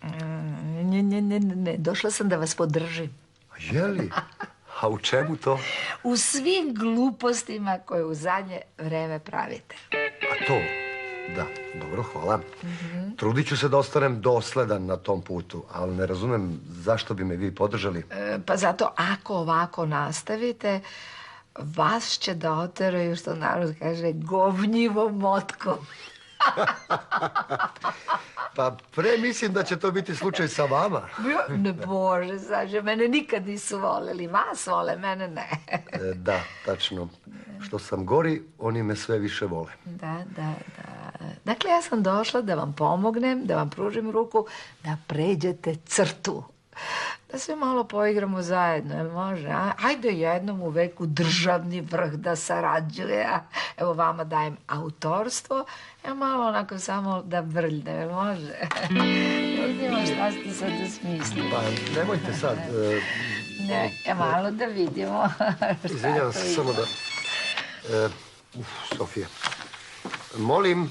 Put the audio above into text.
Ne, došla sam da vas podržim. Je li? A u čemu to? U svim glupostima koje u zadnje vreme pravite. A to? Da, dobro, hvala. Trudit ću se da ostanem dosledan na tom putu, ali ne razumem zašto bi me vi podržali. Pa zato ako ovako nastavite, vas će da oteraju, što narod kaže, govnjivom motkom. Pa pre mislim da će to biti slučaj sa vama. Ne, Bože, Saša, mene nikad nisu voleli. Vas vole, mene ne. Da, tačno. Što sam gori, oni me sve više vole. Da. Dakle, ja sam došla da vam pomognem, da vam pružim ruku, da pređete crtu. Da sve malo poigramo zajedno, jel može? Ajde jednom u veku državni vrh da sarađuje. Evo vama dajem autorstvo, malo onako samo da vrljne, jel može? Vidimo šta ste sad da smislili. Pa nemojte sad. Ne, malo da vidimo. Izvinjavam se, samo da... Sofija, molim...